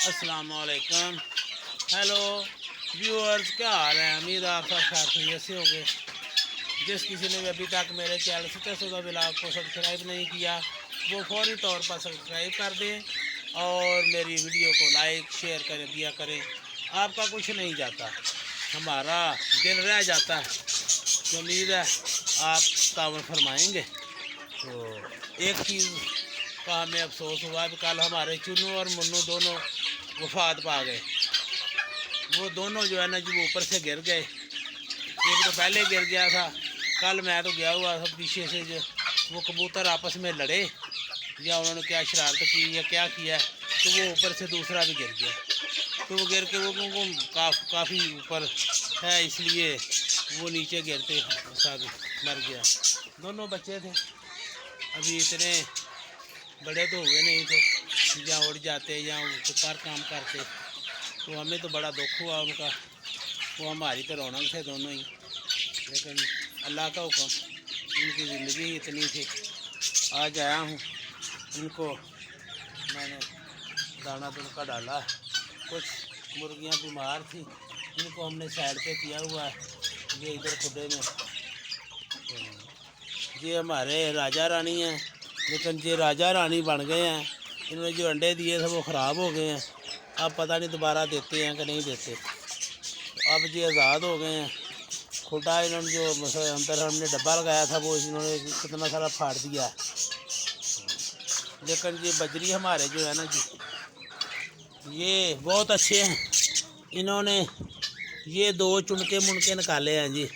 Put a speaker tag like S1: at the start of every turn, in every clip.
S1: अस्सलाम वालेकुम। Hello viewers, क्या हाल है? उम्मीद है आप सब खैर खैरियत से होंगे। जिस किसी ने भी अभी तक मेरे चैनल सच्चा ब्लॉग को सब्सक्राइब नहीं किया वो फौरी तौर पर सब्सक्राइब कर दें और मेरी वीडियो को लाइक शेयर करें दिया करें। आपका कुछ नहीं जाता, हमारा दिल रह जाता है। तो उम्मीद है आप तावन फरमाएँगे। तो एक चीज़ का हमें अफसोस हुआ कि कल हमारे चुन्नू और मुन्नू दोनों वफात पा गए। वो दोनों जो है ना जी वो ऊपर से गिर गए। एक तो पहले गिर गया था, कल मैं तो गया हुआ था पीछे से। जो वो कबूतर आपस में लड़े या उन्होंने क्या शरारत की या क्या किया, तो वो ऊपर से दूसरा भी गिर गया। तो वो गिर के वो काफ़ी ऊपर है, इसलिए वो नीचे गिरते साथ मर गया। दोनों बच्चे थे, अभी इतने बड़े तो हुए नहीं थे, या उड़ जाते या पर काम करते। तो हमें तो बड़ा दुख हुआ उनका। वो हमारी तो रौनक थे दोनों ही, लेकिन अल्लाह का हुक्म, उनकी ज़िंदगी ही इतनी थी। आज आया हूँ, इनको मैंने दाना तुनका डाला। कुछ मुर्गियाँ बीमार थी, इनको हमने साइड पे किया हुआ है, ये इधर खुदे में। ये हमारे राजा रानी हैं, लेकिन ये राजा रानी बन गए हैं। इन्होंने जो अंडे दिए थे वो ख़राब हो गए हैं। अब पता नहीं दोबारा देते हैं कि नहीं देते। तो अब ये आज़ाद हो गए हैं। खुदा इन्होंने जो अंदर हमने डब्बा लगाया था वो इन्होंने कितना सारा फाड़ दिया। लेकिन ये बजरी हमारे जो है ना जी, ये बहुत अच्छे हैं। इन्होंने ये दो चुनके मुनके निकाले हैं जी।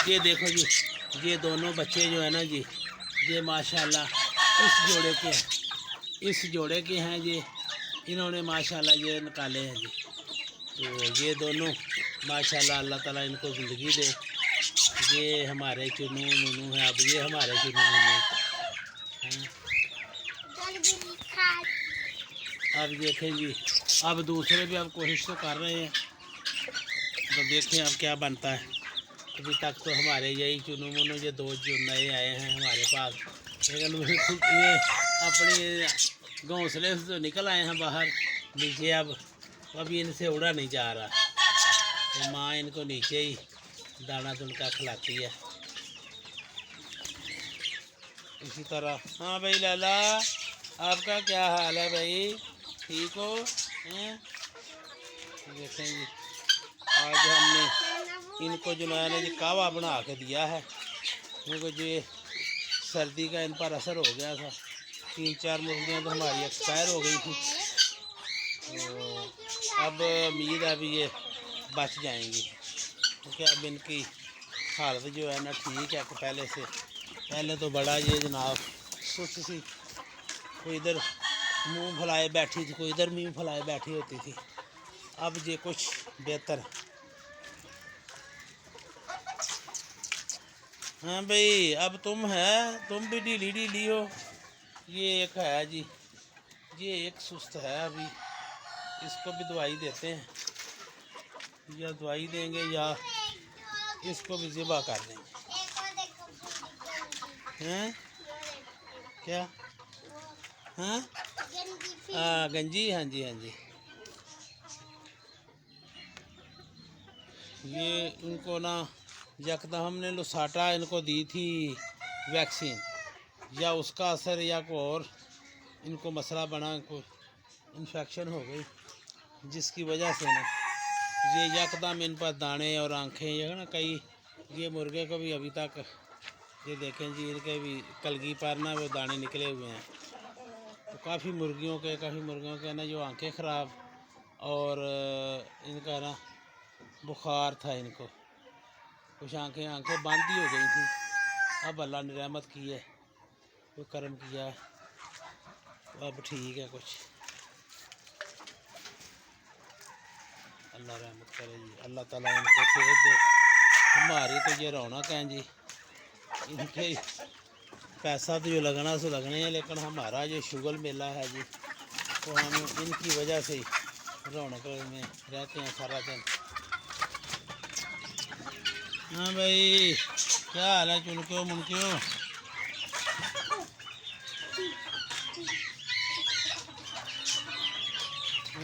S1: ये देखो जी, ये दोनों बच्चे जो है ना जी, ये माशाल्लाह इस जोड़े के हैं जी। इन्होंने माशाल्लाह ये निकाले हैं जी। तो ये दोनों माशाल्लाह अल्लाह ताला इनको ज़िंदगी दे। ये हमारे चुनू मुनू हैं। अब ये हमारे चुनू मुनू हैं। अब देखें जी, अब दूसरे भी अब कोशिश तो कर रहे हैं, तो देखें अब क्या बनता है। अभी तक तो हमारे यही चुनू मुनू ये दो जो नए आए हैं हमारे पास, लेकिन ये अपनी घोंसले से तो निकल आए हैं बाहर नीचे। अब अभी इनसे उड़ा नहीं जा रहा, तो माँ इनको नीचे ही दाना तुनका खिलाती है। इसी तरह। हाँ भाई लाला, आपका क्या हाल है भाई? ठीक हो? हैं? देखें जी, आज हमने इनको जो नया जी कावा बना के दिया है, क्योंकि जो सर्दी का इन पर असर हो गया था। 3-4 मुर्गियाँ तो हमारी एक्सपायर हो गई थी, तो अब उम्मीद है अभी ये बच जाएंगी, क्योंकि अब इनकी हालत जो है ना ठीक है। पहले से पहले तो बड़ा ये जनाब सुस्त सी, कोई इधर मुंह फैलाए बैठी थी, कोई इधर मुंह फैलाए बैठी होती थी। अब ये कुछ बेहतर। हाँ भाई, अब तुम भी ढीली ढीली हो। ये एक है जी, ये एक सुस्त है। अभी इसको भी दवाई देते हैं, या दवाई देंगे या इसको भी ज़िबा कर देंगे। हैं क्या? हाँ हाँ गंजी, हाँ जी हाँ जी। ये इनको ना यकदम हमने लुसाटा इनको दी थी वैक्सीन, या उसका असर या कोई और इनको मसला बना, कोई इन्फेक्शन हो गई, जिसकी वजह से ना ये यकदम इन पर दाने और आँखें ये ना कई। ये मुर्गे को भी अभी तक ये देखें जी, इनके भी कलगी पर ना वो दाने निकले हुए हैं। तो काफ़ी मुर्गियों के ना जो आंखें ख़राब और इनका ना बुखार था। इनको कुछ आंखें बंद ही हो गई थी। अब अल्लाह ने रहमत की है, कोई करम किया, तो अब ठीक है कुछ। अल्लाह रहमत करे जी, अल्लाह ताला इनको सेहत दे। हमारी तो ये रौनक है जी, इनके पैसा तो जो लगना सो लगने हैं, लेकिन हमारा जो शुगल मेला है जी, तो हम इनकी वजह से रौनक में रहते हैं सारा दिन। हाँ भाई, क्या हाल है चुनके मुनके?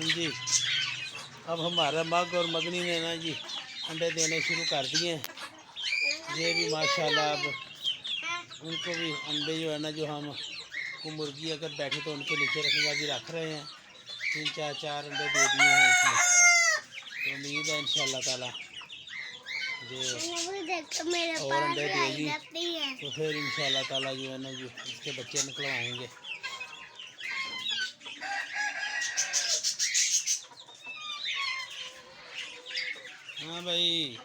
S1: हाँ जी, अब हमारा मग और मगनी ने ना जी अंडे देने शुरू कर दिए हैं। ये भी माशाल्लाह अब उनको भी अंडे जो है ना, जो हम को मुर्गी अगर बैठी तो उनके नीचे रखेंगे, अभी रख रहे हैं। 3 4 अंडे दे दिए हैं इसमें, तो उम्मीद है इंशाल्लाह ताला ये और अंडे देगी तो फिर इंशाल्लाह ताला जो है ना जी इसके बच्चे निकलवाएंगे। हाँ भाई,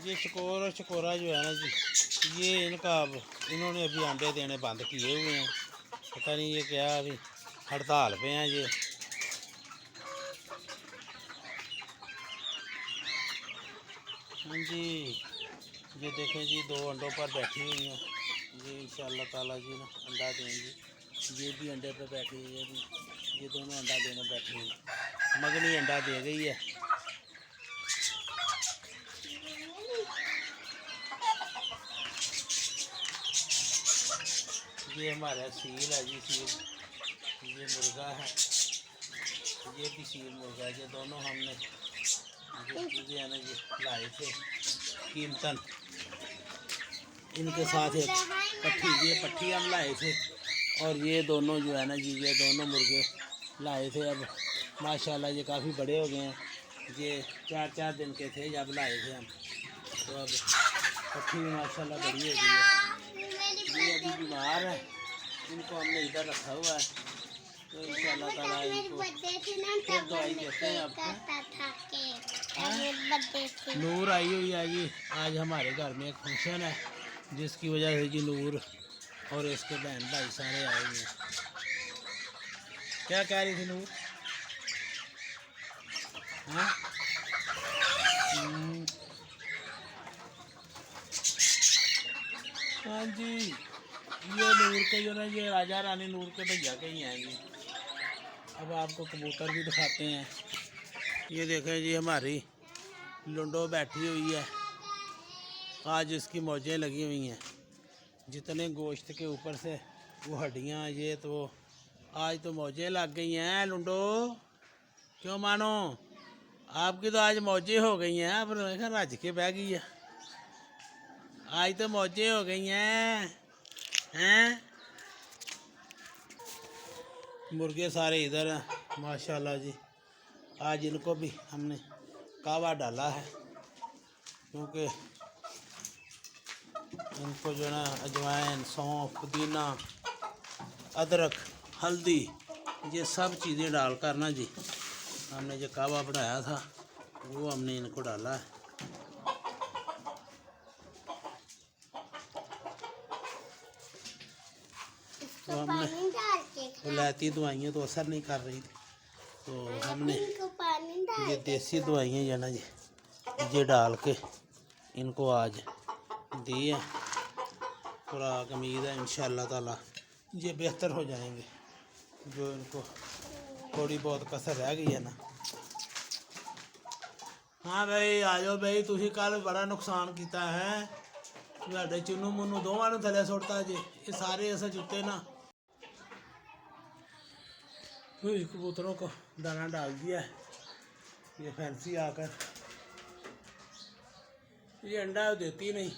S1: ये चकोर और चकोरा जो है ना जी, ये इनका अब इन्होंने अभी अंडे देने बंद किए हुए हैं। पता नहीं ये क्या अभी हड़ताल पे हैं ये। हाँ जी, ये देखें जी 2 अंडों पर बैठी हुई हैं। ये इंशाल्लाह ताला जी ना अंडा देंगी। ये भी अंडे पर बैठी हुई है, ये दोनों अंडा देने बैठी हुई। मगनी अंडा दे गई है। ये हमारा सील है जी, सील ये मुर्गा है, ये भी सील मुर्गा है। ये दोनों हमने जो चीज़ें हैं ना जी लाए थे कीमतन, इनके साथ एक पट्टी, ये पट्टी हम लाए थे। और ये दोनों जो है ना जी, ये दोनों मुर्गे लाए थे। अब माशाल्लाह ये काफ़ी बड़े हो गए हैं। ये 4 4 दिन के थे जब लाए थे हम, तो अब पट्टी भी माशाल्लाह बड़ी हो गई है। ये अभी बीमार है, इनको हमने इधर रखा हुआ है, तो इंशाल्लाह ताला इनको फिर दवाई देते हैं आपको। नूर आई हुई है जी, आज हमारे घर में एक फंक्शन है जिसकी वजह से जी नूर और इसके बहन भाई सारे आए हुए हैं। क्या कह रही थी नूर? हाँ हाँ जी, ये नूर के जो ना, ये राजा रानी नूर के भैया के ही हैं जी। अब आपको कबूतर भी दिखाते हैं। ये देखें जी हमारी लुंडो बैठी हुई है, आज इसकी मौजें लगी हुई हैं। जितने गोश्त के ऊपर से वो हड्डियाँ ये तो आज तो मौजें लग गई हैं। लुंडो क्यों मानो, आपकी तो आज मौजें हो गई हैं। अब रज के बह गई है, आज तो मौजें हो गई हैं। मुर्गे सारे इधर हैं माशाल्लाह जी। आज इनको भी हमने कावा डाला है, क्योंकि इनको जो ना अजवाइन, सौंफ, पुदीना, अदरक, हल्दी ये सब चीज़ें डालकर ना जी हमने जो कावा बनाया था वो हमने इनको डाला है। तो हमने विलायती दवाइयाँ तो असर नहीं कर रही थी, तो हमने ये देसी दवाइयाँ जो ना जी ये डाल के इनको आज दी है। खुराक उम्मीद है इंशाल्लाह ताला ये बेहतर हो जाएंगे। जो इनको थोड़ी बहुत कसर रह गई है ना। हाँ भाई आ जाओ भाई, तुसी कल बड़ा नुकसान किया है, ਤੁਹਾਡੇ चुनू मुनू दोवां नूं थले सुट्टता जे। ये सारे अस जुते ना कबूतरों को दाना डाल दिया है। ये फैंसी आकर ये अंडा देती नहीं,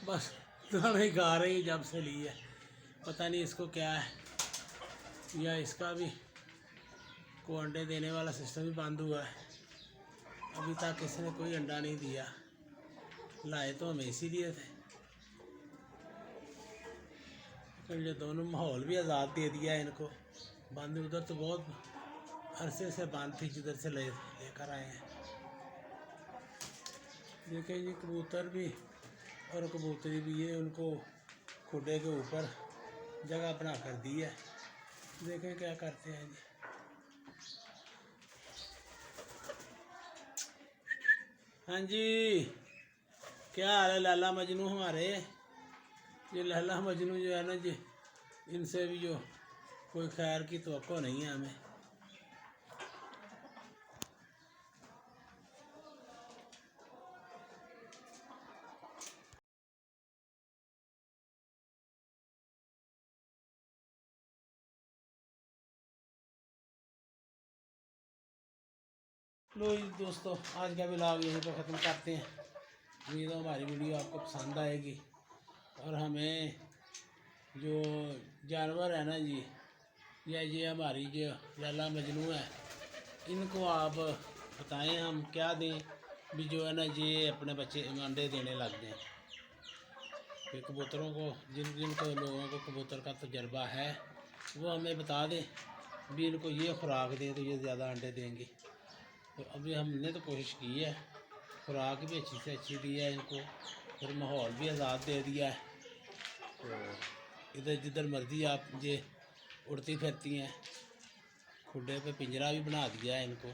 S1: बस दाना ही खा रही जब से ली है। पता नहीं इसको क्या है, या इसका भी को अंडे देने वाला सिस्टम ही बंद हुआ है। अभी तक किसी ने कोई अंडा नहीं दिया, लाए तो हमें इसीलिए थे। फिर ये दोनों माहौल भी आज़ाद दे दिया है इनको, बंद उधर तो बहुत अरसे से बंद थी जिधर से लेकर आए हैं। देखिए ये कबूतर भी और कबूतरी भी, ये उनको खुडे के ऊपर जगह बना कर दी है। देखें क्या करते हैं जी। हाँ जी, क्या हाल है लैला मजनू हमारे? ये लैला मजनू जो है ना जी, इनसे भी जो कोई खैर की तवक्को नहीं है हमें। लो जी दोस्तों, आज का व्लॉग यहीं पर ख़त्म करते हैं। उम्मीद है हमारी वीडियो आपको पसंद आएगी। और हमें जो जानवर है ना जी, या ये हमारी जो लैला मजनू है, इनको आप बताएं हम क्या दें भी जो है ना ये अपने बच्चे अंडे देने लग जाएँ। फिर कबूतरों को जिनको लोगों को कबूतर का तजर्बा है वो हमें बता दें भी इनको ये खुराक दें तो ये ज़्यादा अंडे देंगे। तो अभी हमने तो कोशिश की है, खुराक भी अच्छी से अच्छी दी है इनको, फिर माहौल भी आज़ाद दे दिया है। तो इधर जिधर मर्ज़ी आप ये उड़ती फिरती हैं। खुडे पे पिंजरा भी बना दिया है इनको,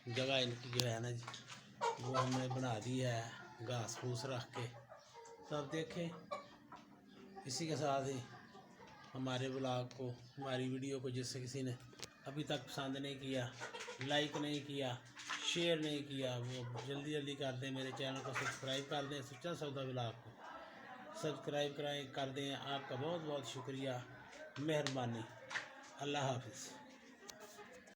S1: जगह इनकी जो है ना जी वो हमने बना दी है घास फूस रख के। तो अब देखें, इसी के साथ ही हमारे ब्लॉग को, हमारी वीडियो को जिससे किसी ने अभी तक पसंद नहीं किया, लाइक नहीं किया, शेयर नहीं किया, वो जल्दी जल्दी कर दें। मेरे चैनल को सब्सक्राइब कर दें। सच्चा सौदा ब्लॉग को सब्सक्राइब कर दें। आपका बहुत बहुत शुक्रिया, मेहरबानी। अल्लाह हाफिज़।